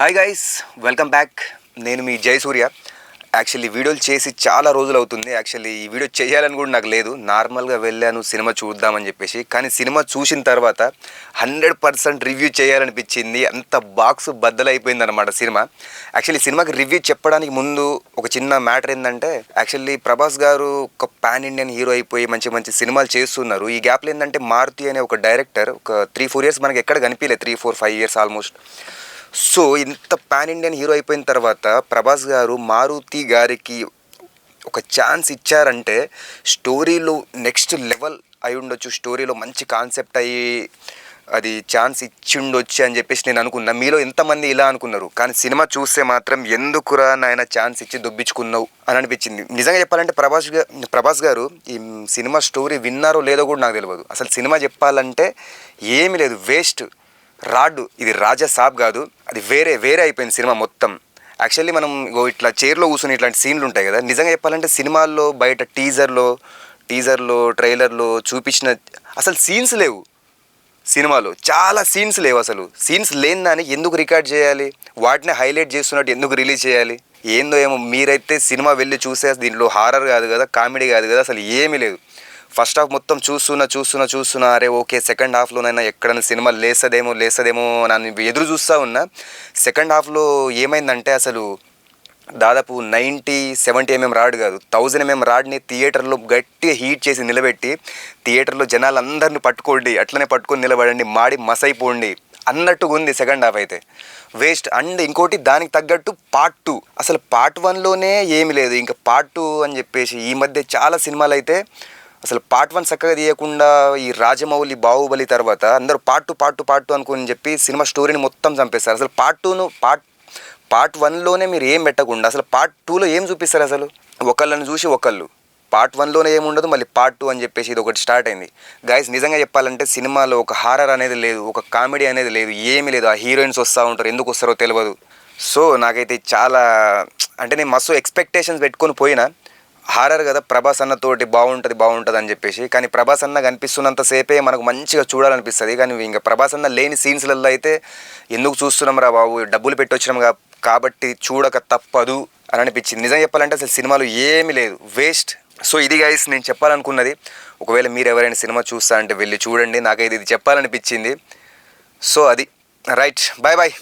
Hi guys, welcome back. నేను మీ Jayasurya. Actually వీడియోలు చేసి చాలా రోజులు అవుతుంది. యాక్చువల్లీ ఈ వీడియో చేయాలని కూడా నాకు లేదు. నార్మల్గా వెళ్ళాను సినిమా చూద్దామని చెప్పేసి. కానీ సినిమా చూసిన తర్వాత 100% రివ్యూ చేయాలనిపించింది. అంత బాక్స్ బద్దలైపోయింది అనమాట సినిమా. యాక్చువల్లీ సినిమాకి రివ్యూ చెప్పడానికి ముందు ఒక చిన్న మ్యాటర్ ఏంటంటే, యాక్చువల్లీ ప్రభాస్ గారు ఒక పాన్ ఇండియన్ హీరో అయిపోయి మంచి మంచి సినిమాలు చేస్తున్నారు. ఈ గ్యాప్లో ఏంటంటే మారుతి అనే ఒక డైరెక్టర్ ఒక 3-4 ఇయర్స్ మనకి ఎక్కడ కనిపించలేదు. 3-4-5 ఇయర్స్ ఆల్మోస్ట్. సో ఇంత పాన్ ఇండియన్ హీరో అయిపోయిన తర్వాత ప్రభాస్ గారు మారుతి గారికి ఒక ఛాన్స్ ఇచ్చారంటే స్టోరీలో నెక్స్ట్ లెవెల్ అయి ఉండొచ్చు. స్టోరీలో మంచి కాన్సెప్ట్ అయ్యి అది ఛాన్స్ ఇచ్చి ఉండొచ్చు అని చెప్పేసి నేను అనుకున్నా. మీలో ఎంతమంది ఇలా అనుకున్నారు? కానీ సినిమా చూస్తే మాత్రం ఎందుకురా నాయన ఛాన్స్ ఇచ్చి దొబ్బించుకున్నావు అని అనిపించింది. నిజంగా చెప్పాలంటే ప్రభాస్ గారు ఈ సినిమా స్టోరీ విన్నారో లేదో కూడా నాకు తెలియదు. అసలు సినిమా చెప్పాలంటే ఏమీ లేదు, వేస్ట్ రాడ్డు. ఇది రాజా సాబ్ కాదు, అది వేరే అయిపోయింది సినిమా మొత్తం. యాక్చువల్లీ మనం ఇట్లా చైర్లో కూర్చొని ఇట్లాంటి సీన్లు ఉంటాయి కదా, నిజంగా చెప్పాలంటే సినిమాల్లో బయట టీజర్లో ట్రైలర్లో చూపించిన అసలు సీన్స్ లేవు. సినిమాలో చాలా సీన్స్ లేవు. అసలు సీన్స్ లేని దాన్ని ఎందుకు రికార్డ్ చేయాలి? వాటిని హైలైట్ చేస్తున్నట్టు ఎందుకు రిలీజ్ చేయాలి? ఏందో ఏమో. మీరైతే సినిమా వెళ్ళి చూసే దీంట్లో హారర్ కాదు కదా, కామెడీ కాదు కదా, అసలు ఏమీ లేదు. ఫస్ట్ హాఫ్ మొత్తం చూస్తున్నా అరే ఓకే సెకండ్ హాఫ్లోనైనా ఎక్కడైనా సినిమా లేస్తదేమో నన్ను ఎదురు చూస్తూ ఉన్నా. సెకండ్ హాఫ్లో ఏమైందంటే అసలు దాదాపు 90-70 mm రాడ్ కాదు, 1000 mm రాడ్ని థియేటర్లో గట్టిగా హీట్ చేసి నిలబెట్టి థియేటర్లో జనాలందరినీ అట్లనే పట్టుకొని నిలబడండి, మాడి మసైపోండి అన్నట్టుగా ఉంది సెకండ్ హాఫ్ అయితే. వేస్ట్. అండ్ ఇంకోటి దానికి తగ్గట్టు పార్ట్ 2, అసలు పార్ట్ 1లోనే ఏమి లేదు, ఇంకా పార్ట్ 2 అని చెప్పేసి ఈ మధ్య చాలా సినిమాలు అయితే అసలు పార్ట్ 1 చక్కగా తీయకుండా ఈ రాజమౌళి బాహుబలి తర్వాత అందరూ పార్ట్ 2 అనుకుని చెప్పి సినిమా స్టోరీని మొత్తం చంపేస్తారు. అసలు పార్ట్ 1లోనే మీరు ఏం పెట్టకుండా అసలు పార్ట్ 2లో ఏం చూపిస్తారు? అసలు ఒకళ్ళని చూసి ఒకళ్ళు పార్ట్ 1లోనే ఏముండదు, మళ్ళీ పార్ట్ 2 అని చెప్పేసి ఇది ఒకటి స్టార్ట్ అయింది. గైస్ నిజంగా చెప్పాలంటే సినిమాలో ఒక హారర్ అనేది లేదు, ఒక కామెడీ అనేది లేదు, ఏమీ లేదు. ఆ హీరోయిన్స్ వస్తూ ఉంటారు, ఎందుకు వస్తారో తెలియదు. సో నాకైతే చాలా అంటే నేను మస్తు ఎక్స్పెక్టేషన్స్ పెట్టుకొని పోయినా. హారర్ కదా, ప్రభాస్ అన్నతోటి బాగుంటుంది అని చెప్పేసి. కానీ ప్రభాస్ అన్న కనిపిస్తున్నంతసేపే మనకు మంచిగా చూడాలనిపిస్తుంది. కానీ ఇంకా ప్రభాస్ అన్న లేని సీన్స్లలో అయితే ఎందుకు చూస్తున్నాం రా బాబు, డబ్బులు పెట్టి వచ్చినాం కాబట్టి చూడక తప్పదు అని అనిపించింది. నిజం చెప్పాలంటే అసలు సినిమాలో ఏమీ లేదు, వేస్ట్. సో ఇది గైస్ నేను చెప్పాలనుకున్నది. ఒకవేళ మీరు ఎవరైనా సినిమా చూస్తా అంటే వెళ్ళి చూడండి. నాకైతే ఇది చెప్పాలనిపించింది. సో అది రైట్. బాయ్.